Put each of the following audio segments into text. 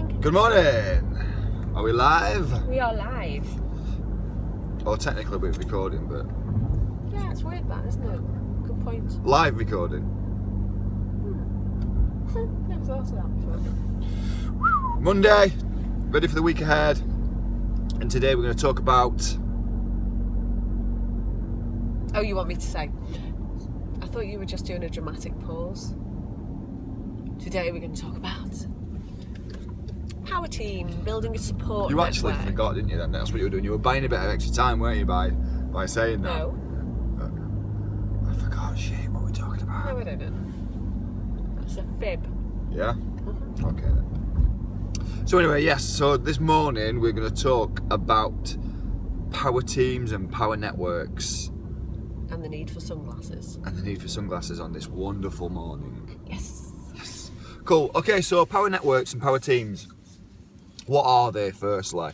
morning. Good morning. Are we live? We are live. Or technically we're recording, but... Yeah, it's weird that, isn't it? Good point. Live recording. Never thought of that before. Monday, ready for the week ahead. And today we're going to talk about... Oh, you want me to say? I thought you were just doing a dramatic pause. Today we're going to talk about power team, building a support You actually network. forgot, didn't you? That's what you were doing. You were buying a bit of extra time, weren't you, by saying that? No. I forgot, shit, what were we talking about? No, I don't know. It's a fib. Yeah? Okay then. So anyway, yes, so this morning we're going to talk about power teams and power networks. And the need for sunglasses. And the need for sunglasses on this wonderful morning. Yes. Yes. Cool. Okay, so power networks and power teams. What are they, firstly?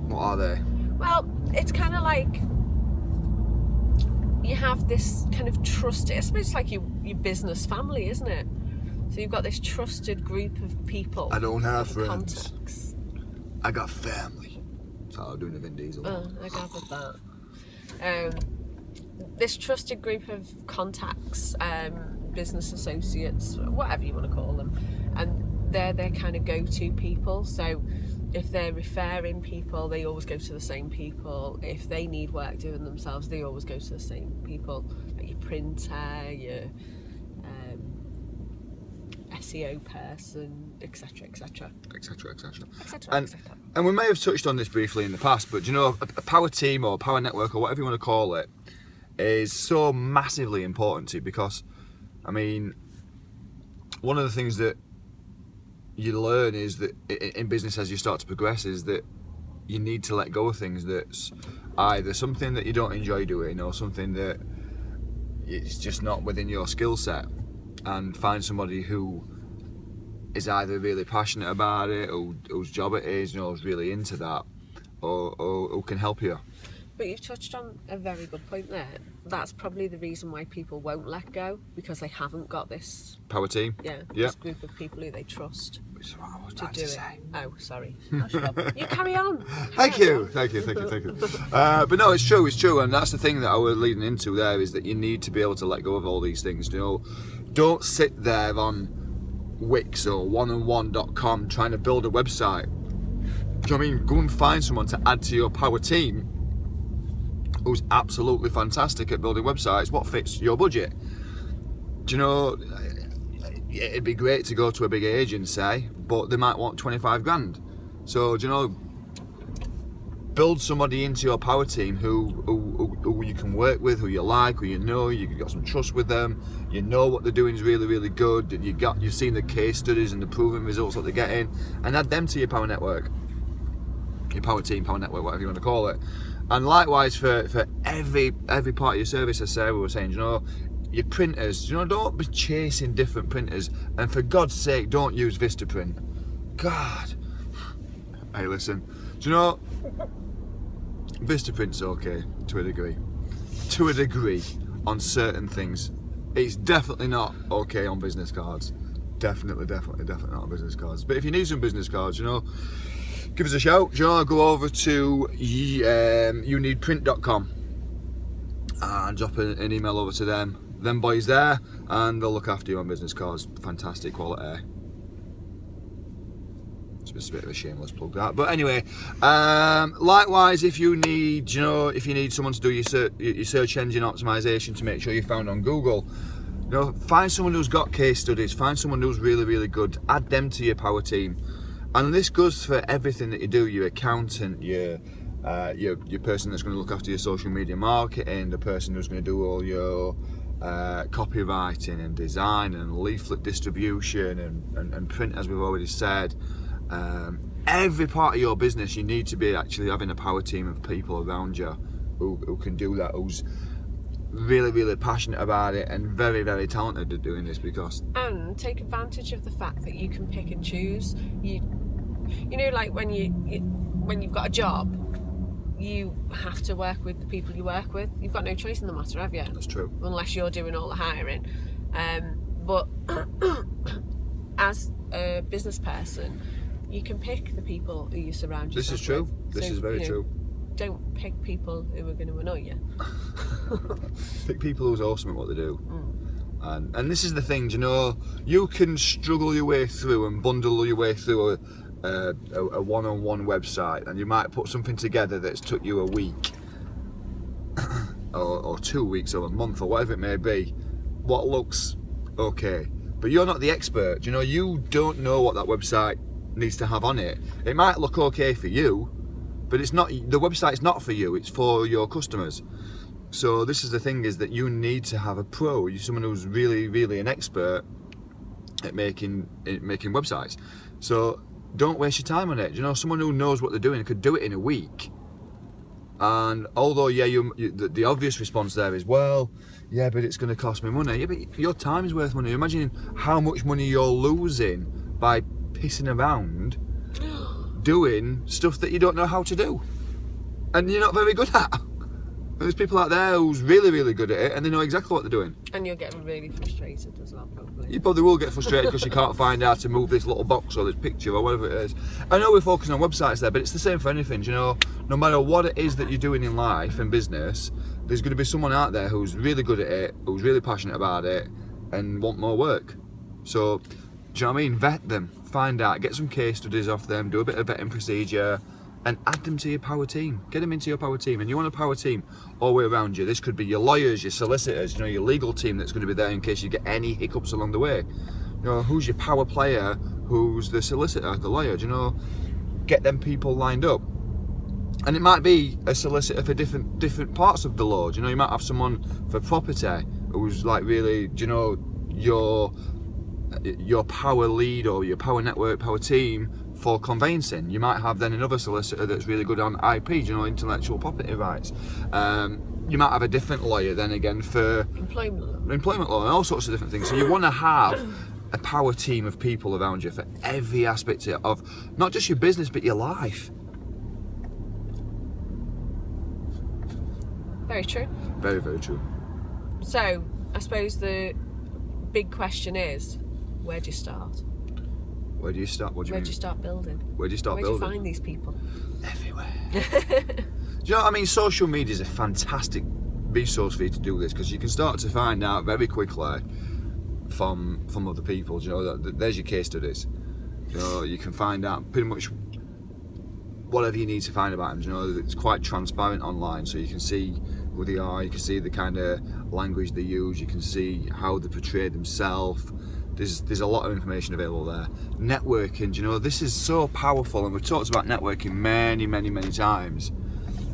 What are they? Well, it's kind of like you have this kind of trusted, I suppose it's like your business family, isn't it? So you've got this trusted group of people. I don't have friends. Contacts. I got family. That's how I'm doing a Vin Diesel. I gathered that. This trusted group of contacts, business associates, whatever you want to call them, and they're their kind of go-to people. So if they're referring people, they always go to the same people. If they need work doing themselves, they always go to the same people. Like your printer, your SEO person, etc. And we may have touched on this briefly in the past, but you know, a power team or power network or whatever you want to call it is so massively important to you because, I mean, one of the things that you learn is that in business as you start to progress is that you need to let go of things that's either something that you don't enjoy doing or something that it's just not within your skill set, and find somebody who is either really passionate about it or whose job it is, you know, who's really into that, or who can help you. But you've touched on a very good point there. That's probably the reason why people won't let go, because they haven't got this Power team? Yeah. This group of people who they trust Which is what I was to about do to it. say. Oh, sorry. You carry on. Thank you. But no, it's true, and that's the thing that I was leading into there, is that you need to be able to let go of all these things. You know, don't sit there on Wix or oneandone.com trying to build a website. Do you know what I mean? Go and find someone to add to your power team who's absolutely fantastic at building websites, what fits your budget. Do you know, it'd be great to go to a big agency, but they might want 25 grand. So, do you know, build somebody into your power team who you can work with, who you like, who you know, you've got some trust with them, you know what they're doing is really, really good, and you've seen the case studies and the proven results that they're getting, and add them to your power network. Your power team, power network, whatever you want to call it. And likewise for every part of your service, as Sarah was saying, you know, your printers, you know, don't be chasing different printers, and for God's sake, don't use Vistaprint. God. Hey, listen, do you know, Vistaprint's okay to a degree on certain things. It's definitely not okay on business cards. Definitely not on business cards. But if you need some business cards, you know, give us a shout. You know, go over to youneedprint.com and drop an email over to them. Them boys there, and they'll look after you on business cards. Fantastic quality. It's just a bit of a shameless plug that. But anyway, likewise, if you need someone to do your search engine optimization to make sure you're found on Google, you know, find someone who's got case studies. Find someone who's really, really good. Add them to your power team. And this goes for everything that you do, your accountant, your person that's going to look after your social media marketing, the person who's going to do all your copywriting and design and leaflet distribution and print, as we've already said. Every part of your business, you need to be actually having a power team of people around you who can do that, who's really, really passionate about it and very, very talented at doing this. And take advantage of the fact that you can pick and choose. You know, like when you've got a job, you have to work with the people you work with. You've got no choice in the matter, have you? That's true. Unless you're doing all the hiring. But as business person, you can pick the people who you surround yourself with. This is true. This is very true. Don't pick people who are going to annoy you. Pick people who's awesome at what they do. And this is the thing, you can struggle your way through and bundle your way through a one-on-one website, and you might put something together that's took you a week or 2 weeks or a month or whatever it may be, what looks okay. But you're not the expert, you don't know what that website needs to have on it. It might look okay for you, but it's not. The website's not for you, it's for your customers. So this is the thing, is that you need to have a pro, someone who's really, really an expert at making websites. So don't waste your time on it. Someone who knows what they're doing could do it in a week. And although, the obvious response there is, well, yeah, but it's going to cost me money. Yeah, but your time is worth money. Imagine how much money you're losing by pissing around doing stuff that you don't know how to do and you're not very good at. There's people out there who's really, really good at it, and they know exactly what they're doing. And you'll get really frustrated as well, probably. You probably will get frustrated because you can't find out to move this little box or this picture or whatever it is. I know we're focusing on websites there, but it's the same for anything, no matter what it is that you're doing in life and business, there's going to be someone out there who's really good at it, who's really passionate about it, and want more work. So, do you know what I mean? Vet them, find out, get some case studies off them, do a bit of vetting procedure, and add them to your power team. Get them into your power team. And you want a power team all the way around you. This could be your lawyers, your solicitors, your legal team that's going to be there in case you get any hiccups along the way. Who's your power player, who's the solicitor, the lawyer, get them people lined up. And it might be a solicitor for different parts of the law. You might have someone for property who's like really, your power lead or your power network, power team for conveyancing. You might have then another solicitor that's really good on IP, intellectual property rights. You might have a different lawyer then again for employment law and all sorts of different things. So you want to have a power team of people around you for every aspect of not just your business but your life. Very true. Very, very true. So I suppose the big question is, where do you start? Where do you start? What do you mean? Where do you start building? Where do you start building? Where do you find these people? Everywhere. Do you know what I mean? Social media is a fantastic resource for you to do this, because you can start to find out very quickly from other people. There's your case studies. You can find out pretty much whatever you need to find about them. It's quite transparent online, so you can see who they are, you can see the kind of language they use, you can see how they portray themselves. There's a lot of information available there. Networking, this is so powerful, and we've talked about networking many, many, many times.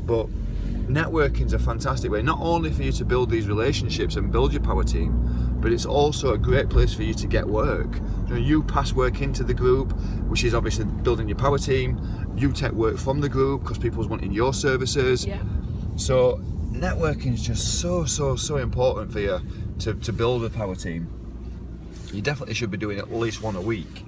But networking's a fantastic way, not only for you to build these relationships and build your power team, but it's also a great place for you to get work. You pass work into the group, which is obviously building your power team. You take work from the group because people's wanting your services. Yeah. So networking is just so important for you to build a power team. You definitely should be doing at least one a week.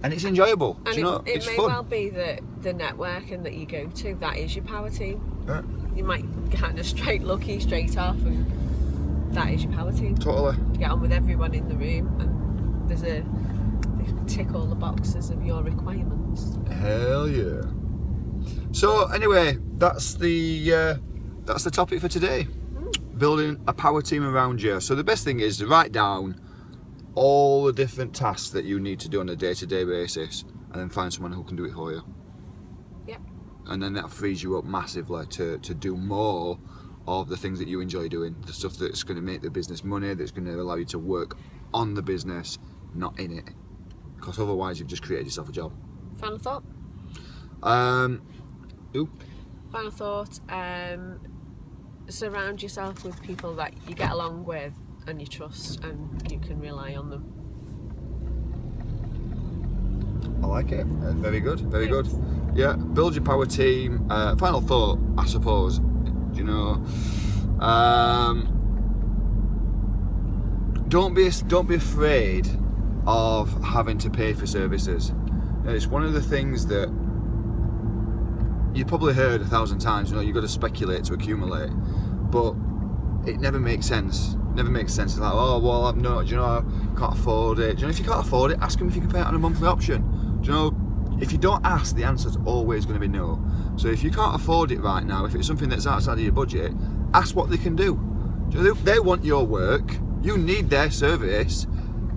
And it's enjoyable. And it's may fun. well be that the networking that you go to, that is your power team. Yeah. You might kind of straight off, and that is your power team. Totally. You get on with everyone in the room, and they tick all the boxes of your requirements. Hell yeah. So anyway, that's the topic for today. Building a power team around you. So the best thing is to write down all the different tasks that you need to do on a day-to-day basis, and then find someone who can do it for you. Yep. And then that frees you up massively to do more of the things that you enjoy doing, the stuff that's going to make the business money, that's going to allow you to work on the business, not in it, because otherwise you've just created yourself a job. Final thought? Final thought, surround yourself with people that you get along with and you trust, and you can rely on them. I like it. Very good. Very good. Yeah. Build your power team. Final thought, I suppose. Don't be afraid of having to pay for services. It's one of the things that you've probably heard 1,000 times. You've got to speculate to accumulate, but it never makes sense. never makes sense. It's like, oh well, I'm not. Do you know, I can't afford it. Do you know, if you can't afford it, ask them if you can pay it on a monthly option. Do you know, if you don't ask, the answer's always going to be no. So if you can't afford it right now, if it's something that's outside of your budget, ask what they can do. Do you know, they want your work. You need their service.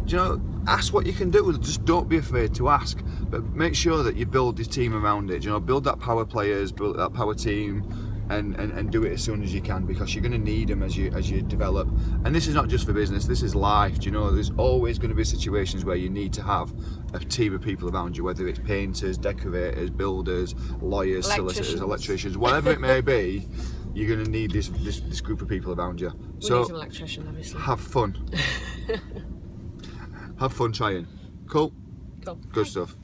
Do you know, ask what you can do. Just don't be afraid to ask. But make sure that you build this team around it. Do you know, build that power players, build that power team, and do it as soon as you can, because you're going to need them as you develop. And this is not just for business, this is life. Do you know, there's always going to be situations where you need to have a team of people around you, whether it's painters, decorators, builders, lawyers, solicitors, electricians, whatever it may be. You're going to need this group of people around you. We need an electrician, obviously. Have fun. Have fun trying. Cool. Cool. Good stuff.